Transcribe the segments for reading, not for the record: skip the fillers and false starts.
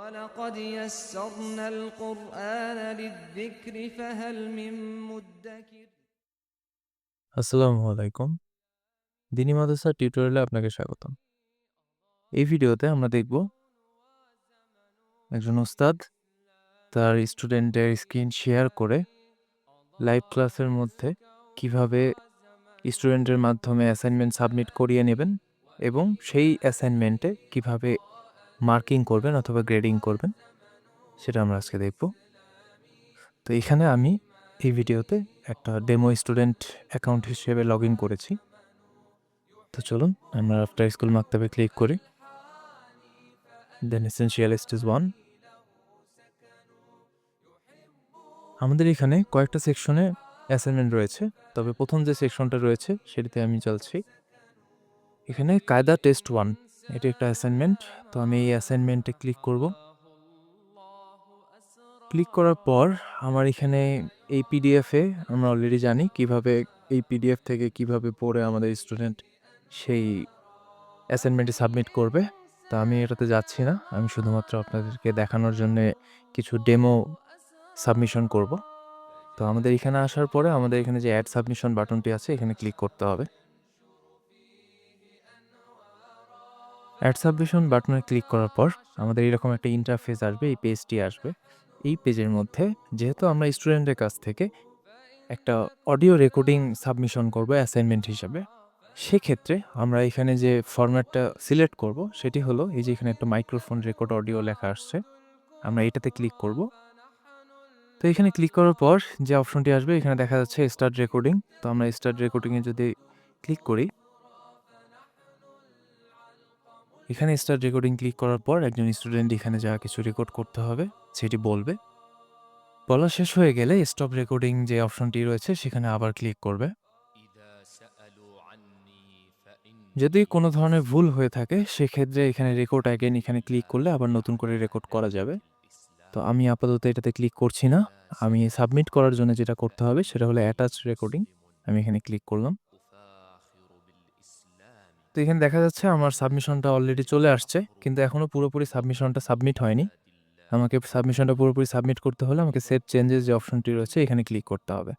ولقد يسرنا القرآن للذكر فهل من مدكر আসসালামু আলাইকুম। দিনী মাদ্রাসা টিউটোরিয়ালে আপনাকে স্বাগতম। এই ভিডিওতে আমরা দেখব একজন ওস্তাদ তার স্টুডেন্টের স্ক্রিন শেয়ার করে লাইভ ক্লাসের মধ্যে কিভাবে স্টুডেন্টের মাধ্যমে অ্যাসাইনমেন্ট সাবমিট করিয়ে নেবেন এবং সেই অ্যাসাইনমেন্টে কিভাবে মার্কিং করবেন অথবা গ্রেডিং করবেন সেটা আমরা আজকে দেখব। তো এখানে আমি এই ভিডিওতে একটা ডেমো স্টুডেন্ট অ্যাকাউন্ট হিসেবে লগ ইন করেছি। তো চলুন আমরা আফটার স্কুল মাকতাবে ক্লিক করি, দেন এসেনশিয়াল স্টেজ 1। আমাদের এখানে কয়েকটা সেকশনে অ্যাসাইনমেন্ট রয়েছে, তবে প্রথম যে সেকশনটা রয়েছে সেটিতে আমি চলছি। এখানে কায়দা টেস্ট 1 এটি একটা অ্যাসাইনমেন্ট। তো আমি এই অ্যাসাইনমেন্টে ক্লিক করব। ক্লিক করার পর আমার এখানে এই পিডিএফে আমরা অলরেডি জানি কিভাবে এই পিডিএফ থেকে কিভাবে পড়ে আমাদের স্টুডেন্ট সেই অ্যাসাইনমেন্টটি সাবমিট করবে। তো আমি এটাতে যাচ্ছি না, আমি শুধুমাত্র আপনাদেরকে দেখানোর জন্যে কিছু ডেমো সাবমিশন করব। তো আমাদের এখানে আসার পরে আমাদের এখানে যে অ্যাড সাবমিশন বাটনটি আছে এখানে ক্লিক করতে হবে। অ্যাড সাবমিশন বাটনে ক্লিক করার পর আমাদের এরকম একটা ইন্টারফেস আসবে, এই পেজটি আসবে। এই পেজের মধ্যে যেহেতু আমরা স্টুডেন্টের কাছ থেকে একটা অডিও রেকর্ডিং সাবমিশন করব অ্যাসাইনমেন্ট হিসাবে, সেক্ষেত্রে আমরা এখানে যে ফরম্যাটটা সিলেক্ট করব সেটি হলো এই যে এখানে একটা মাইক্রোফোন রেকর্ড অডিও লেখা আসছে, আমরা এটাতে ক্লিক করব। তো এখানে ক্লিক করার পর যে অপশনটি আসবে এখানে দেখা যাচ্ছে স্টার্ট রেকর্ডিং। তো আমরা স্টার্ট রেকর্ডিংয়ে যদি ক্লিক করি, এখানে স্টার্ট রেকর্ডিং ক্লিক করার পর একজন স্টুডেন্ট এখানে যা কিছু রেকর্ড করতে হবে সেটি বলবে। বলা শেষ হয়ে গেলে স্টপ রেকর্ডিং যে অপশনটি রয়েছে সেখানে আবার ক্লিক করবে। যদি কোনো ধরনের ভুল হয়ে থাকে সেক্ষেত্রে এখানে রেকর্ড অ্যাগেন এখানে ক্লিক করলে আবার নতুন করে রেকর্ড করা যাবে। তো আমি আপাতত এটাতে ক্লিক করছি না, আমি সাবমিট করার জন্য যেটা করতে হবে সেটা হলো অ্যাটাচ রেকর্ডিং। আমি এখানে ক্লিক করলাম। তো এখানে দেখা যাচ্ছে আমার সাবমিশনটা অলরেডি চলে আসছে, কিন্তু এখনও পুরোপুরি সাবমিশনটা সাবমিট হয়নি। আমাকে সাবমিশনটা পুরোপুরি সাবমিট করতে হলে আমাকে সেভ চেঞ্জেস যে অপশনটি রয়েছে এখানে ক্লিক করতে হবে।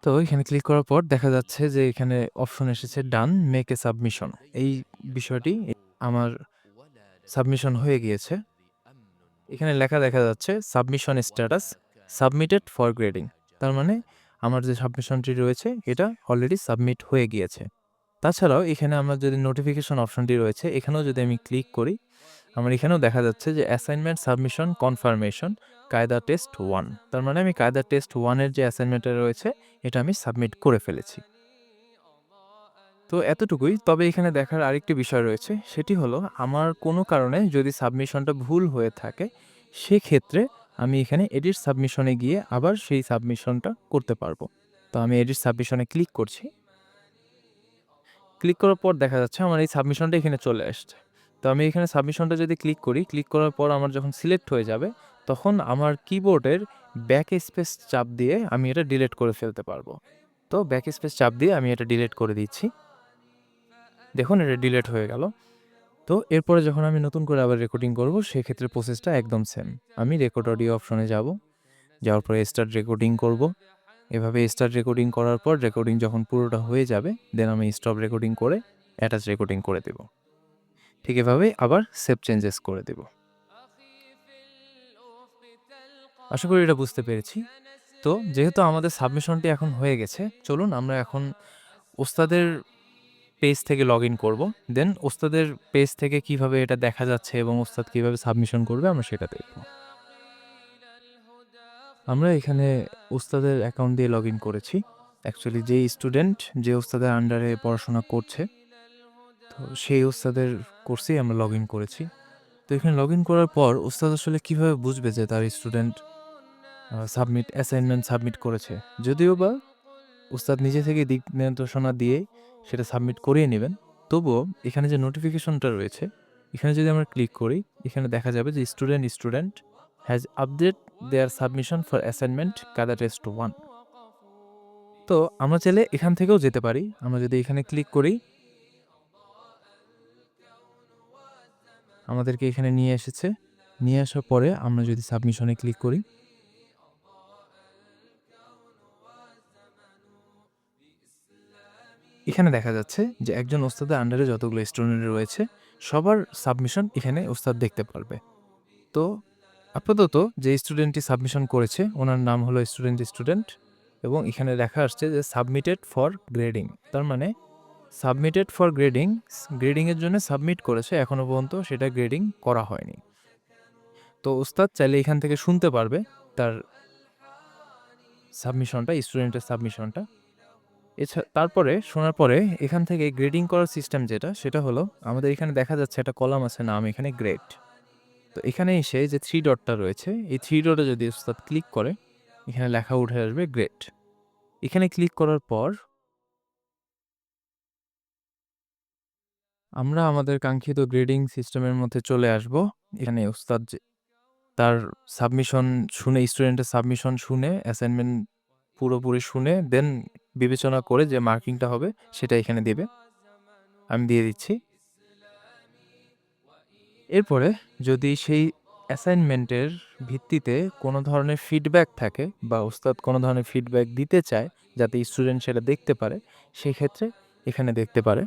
তো এখানে ক্লিক করার পর দেখা যাচ্ছে যে এখানে অপশন এসেছে ডান মেক এ সাবমিশন। এই বিষয়টি আমার সাবমিশন হয়ে গিয়েছে। এখানে লেখা দেখা যাচ্ছে submission status submitted for grading. তার মানে আমার যে সাবমিশনটি রয়েছে এটা অলরেডি সাবমিট হয়ে গিয়েছে। তাছাড়াও এখানে আমার যদি নোটিফিকেশন অপশনটি রয়েছে এখানেও যদি আমি ক্লিক করি, আমার এখানেও দেখা যাচ্ছে যে অ্যাসাইনমেন্ট সাবমিশন কনফার্মেশন কায়দা টেস্ট 1। তার মানে আমি কায়দা টেস্ট 1-এর যে অ্যাসাইনমেন্টটা রয়েছে এটা আমি সাবমিট করে ফেলেছি। তো এতটুকুই। তবে এখানে দেখার আরেকটি বিষয় রয়েছে, সেটি হলো আমার কোনো কারণে যদি সাবমিশনটা ভুল হয়ে থাকে সেক্ষেত্রে আমি এখানে এডিট সাবমিশনে গিয়ে আবার সেই সাবমিশনটা করতে পারবো। তো আমি এডিট সাবমিশনে ক্লিক করছি। ক্লিক করার পর দেখা যাচ্ছে আমার এই সাবমিশনটা এখানে চলে আসছে। তো আমি এখানে সাবমিশনটা যদি ক্লিক করি, ক্লিক করার পর আমার যখন সিলেক্ট হয়ে যাবে তখন আমার কিবোর্ডের ব্যাক স্পেস চাপ দিয়ে আমি এটা ডিলিট করে ফেলতে পারবো। তো ব্যাক স্পেস চাপ দিয়ে আমি এটা ডিলিট করে দিচ্ছি। দেখুন এটা ডিলিট হয়ে গেল। তো এরপরে যখন আমি নতুন করে আবার রেকর্ডিং করব সেক্ষেত্রে প্রসেসটা একদম সেম। আমি রেকর্ড অডিও অপশনে যাব, যাওয়ার পরে স্টার্ট রেকর্ডিং করব। এভাবে স্টার্ট রেকর্ডিং করার পর রেকর্ডিং যখন পুরোটা হয়ে যাবে দেন আমি স্টপ রেকর্ডিং করে অ্যাটাচ রেকর্ডিং করে দেব। ঠিক এভাবে আবার সেভ চেঞ্জেস করে দেব। আশা করি এটা বুঝতে পেরেছি। তো যেহেতু আমাদের সাবমিশনটি এখন হয়ে গেছে, চলুন আমরা এখন ওস্তাদের পেজ থেকে লগ ইন করবো। দেন ওস্তাদের পেজ থেকে কিভাবে এটা দেখা যাচ্ছে এবং ওস্তাদ কিভাবে সাবমিশন করবে আমরা সেটা দেখব। আমরা এখানে ওস্তাদের অ্যাকাউন্ট দিয়ে লগ ইন করেছি। অ্যাকচুয়ালি যেই স্টুডেন্ট যে ওস্তাদের আন্ডারে পড়াশোনা করছে তো সেই ওস্তাদের কোর্সেই আমরা লগ ইন করেছি। তো এখানে লগ ইন করার পর ওস্তাদ আসলে কীভাবে বুঝবে যে তার স্টুডেন্ট অ্যাসাইনমেন্ট সাবমিট করেছে? যদিও বা ওস্তাদ নিজে থেকে দিক নির্দেশনা দিয়ে সেটা সাবমিট করিয়ে নেবেন, তবুও এখানে যে নোটিফিকেশনটা রয়েছে এখানে যদি আমরা ক্লিক করি এখানে দেখা যাবে যে student has update their submission for assignment কায়দা টেস্ট 1। তো আমরা চাইলে এখান থেকেও যেতে পারি। আমরা যদি এখানে ক্লিক করি, আমাদেরকে এখানে নিয়ে এসেছে। নিয়ে আসার পরে আমরা যদি সাবমিশনে ক্লিক করি, এখানে দেখা যাচ্ছে যে একজন ওস্তাদের আন্ডারে যতগুলো স্টুডেন্ট রয়েছে সবার সাবমিশন এখানে ওস্তাদ দেখতে পারবে। তো আপাতত যে স্টুডেন্টটি সাবমিশন করেছে ওনার নাম হলো স্টুডেন্ট এবং এখানে লেখা আসছে যে সাবমিটেড ফর গ্রেডিং। তার মানে সাবমিটেড ফর গ্রেডিংয়ের জন্য সাবমিট করেছে, এখনও পর্যন্ত সেটা গ্রেডিং করা হয়নি। তো ওস্তাদ চাইলে এখান থেকে শুনতে পারবে তার সাবমিশনটা, স্টুডেন্টের সাবমিশনটা। তারপরে শোনার পরে এখান থেকে গ্রেডিং করার সিস্টেম যেটা, সেটা হলো আমাদের এখানে দেখা যাচ্ছে একটা কলাম আছে, নাম এখানে গ্রেড। তো এখানে এসে যে 3 ডটটা রয়েছে, এই 3 ডটে যদি ওস্তাদ ক্লিক করে এখানে লেখা উঠে আসবে গ্রেড। এখানে ক্লিক করার পর আমরা আমাদের কাঙ্ক্ষিত গ্রেডিং সিস্টেমের মধ্যে চলে আসব। এখানে ওস্তাদ তার সাবমিশন শুনে, স্টুডেন্টের সাবমিশন শুনে, অ্যাসাইনমেন্ট পুরোপুরি শুনে দেন বিবেচনা করে যে মার্কিংটা হবে সেটা এখানে দেবে। আমি দিয়ে দিচ্ছি। এরপরে যদি সেই অ্যাসাইনমেন্টের ভিত্তিতে কোনো ধরনের ফিডব্যাক থাকে বা ওস্তাদ কোনো ধরনের ফিডব্যাক দিতে চায় যাতে স্টুডেন্ট সেটা দেখতে পারে, সেক্ষেত্রে এখানে দেখতে পারে।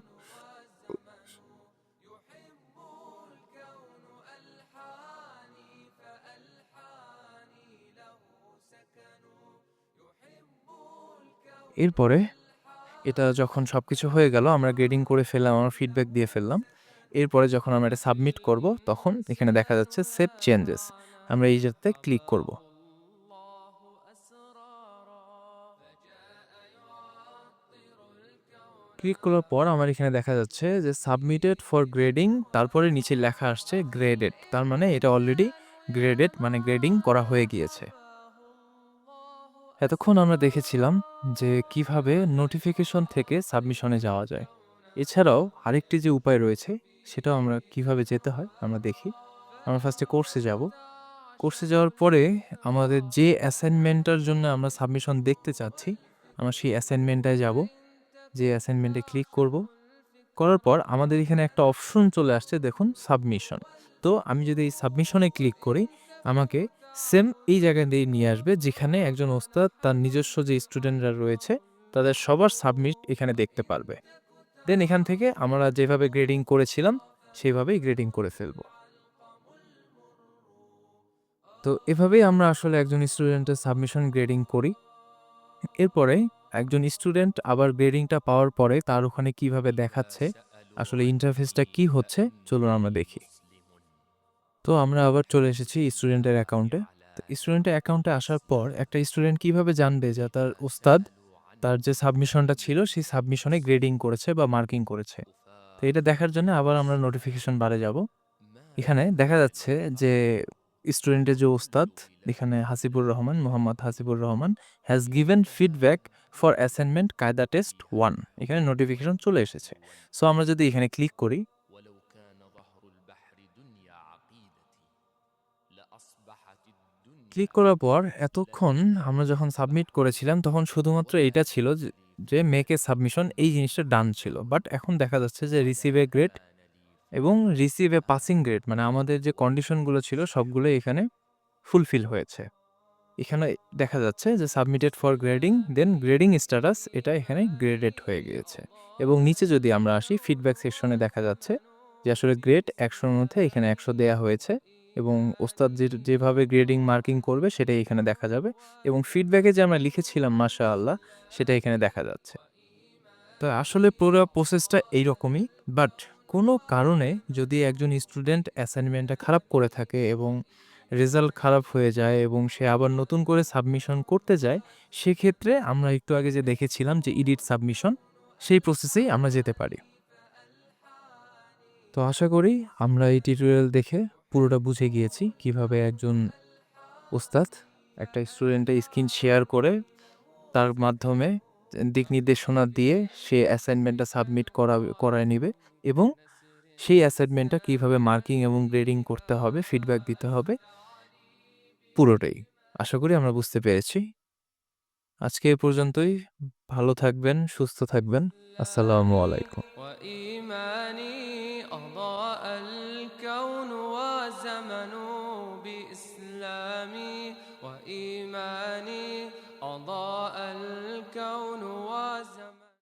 এরপরে এটা যখন সব কিছু হয়ে গেল, আমরা গ্রেডিং করে ফেললাম, আমরা ফিডব্যাক দিয়ে ফেললাম। এরপরে যখন আমরা এটা সাবমিট করব তখন এখানে দেখা যাচ্ছে সেভ চেঞ্জেস। আমরা এই জায়গাতে ক্লিক করব। ক্লিক করার পর আমার এখানে দেখা যাচ্ছে যে সাবমিটেড ফর গ্রেডিং, তারপরে নিচে লেখা আসছে গ্রেডেড। তার মানে এটা অলরেডি গ্রেডেড, মানে গ্রেডিং করা হয়ে গিয়েছে। এতক্ষণ আমরা দেখেছিলাম যে কিভাবে নোটিফিকেশন থেকে সাবমিশনে যাওয়া যায়। এছাড়াও আরেকটি যে উপায় রয়েছে সেটাও আমরা কিভাবে যেতে হয় আমরা দেখি। আমরা ফার্স্টে কোর্সে যাব। কোর্সে যাওয়ার পরে আমাদের যে অ্যাসাইনমেন্টটার জন্য আমরা সাবমিশন দেখতে চাচ্ছি, আমরা সেই অ্যাসাইনমেন্টটায় যাব। যে অ্যাসাইনমেন্টে ক্লিক করব, করার পর আমাদের এখানে একটা অপশন চলে আসছে, দেখুন সাবমিশন। তো আমি যদি এই সাবমিশনে ক্লিক করি আমাকে সেম এই জায়গায় দিয়ে নিয়ে আসবে যেখানে একজন ওস্তাদ তার নিজস্ব যে স্টুডেন্টরা রয়েছে তাদের সবার সাবমিট এখানে দেখতে পারবে। দেন এখান থেকে আমরা যেভাবে গ্রেডিং করেছিলাম সেইভাবেই গ্রেডিং করে ফেলবো। তো এভাবেই আমরা আসলে একজন স্টুডেন্টের সাবমিশন গ্রেডিং করি। এরপরে একজন স্টুডেন্ট আবার গ্রেডিংটা পাওয়ার পরে তার ওখানে কিভাবে দেখাচ্ছে, আসলে ইন্টারফেসটা কি হচ্ছে, চলুন আমরা দেখি। তো আমরা আবার চলে এসেছি স্টুডেন্টের অ্যাকাউন্টে। তো স্টুডেন্টের অ্যাকাউন্টে আসার পর একটা স্টুডেন্ট কিভাবে জানবে যে তার ওস্তাদ তার যে সাবমিশনটা ছিল সেই সাবমিশনে গ্রেডিং করেছে বা মার্কিং করেছে? তো এটা দেখার জন্য আবার আমরা নোটিফিকেশন বারে যাব। এখানে দেখা যাচ্ছে যে স্টুডেন্টের যে ওস্তাদ, এখানে Hasibur Rahman, Mohammad Hasibur Rahman has given feedback for assignment কায়দা টেস্ট 1, এখানে নোটিফিকেশন চলে এসেছে। সো আমরা যদি এখানে ক্লিক করি, ক্লিক করার পর এতক্ষণ আমরা যখন সাবমিট করেছিলাম তখন শুধুমাত্র এটা ছিল যে মেক এ সাবমিশন, এই জিনিসটা ডান ছিল। বাট এখন দেখা যাচ্ছে যে রিসিভ এ গ্রেড এবং রিসিভ এ পাসিং গ্রেড, মানে আমাদের যে কন্ডিশনগুলো ছিল সবগুলো এখানে ফুলফিল হয়েছে। এখানে দেখা যাচ্ছে যে submitted for grading, then grading status, এটা এখানে গ্রেডেড হয়ে গিয়েছে। এবং নিচে যদি আমরা আসি ফিডব্যাক সেকশনে দেখা যাচ্ছে যে আসলে গ্রেড 100-র মধ্যে এখানে 100 দেয়া হয়েছে এবং ওস্তাদ যেভাবে গ্রেডিং মার্কিং করবে সেটাই এখানে দেখা যাবে এবং ফিডব্যাকে যে আমরা লিখেছিলাম মাশাআল্লাহ সেটা এখানে দেখা যাচ্ছে। তো আসলে পুরো প্রসেসটা এইরকমই। বাট কোনো কারণে যদি একজন স্টুডেন্ট অ্যাসাইনমেন্টটা খারাপ করে থাকে এবং রেজাল্ট খারাপ হয়ে যায় এবং সে আবার নতুন করে সাবমিশন করতে যায়, সেক্ষেত্রে আমরা একটু আগে যে দেখেছিলাম যে এডিট সাবমিশন, সেই প্রসেসেই আমরা যেতে পারি। তো আশা করি আমরা এই টিউটোরিয়াল দেখে পুরোটা বুঝে গিয়েছি কিভাবে একজন ওস্তাদ একটা স্টুডেন্টের স্ক্রিন শেয়ার করে তার মাধ্যমে দিক নির্দেশনা দিয়ে সে অ্যাসাইনমেন্টটা সাবমিট করায় নিবে এবং সেই অ্যাসাইনমেন্টটা কিভাবে মার্কিং এবং গ্রেডিং করতে হবে, ফিডব্যাক দিতে হবে, পুরোটাই। আশা করি আমরা বুঝতে পেরেছি। আজকে এ পর্যন্তই। ভালো থাকবেন, সুস্থ থাকবেন। আসসালামু আলাইকুম। وإيماني أضاء الكون والزمن بإسلامي وإيماني أضاء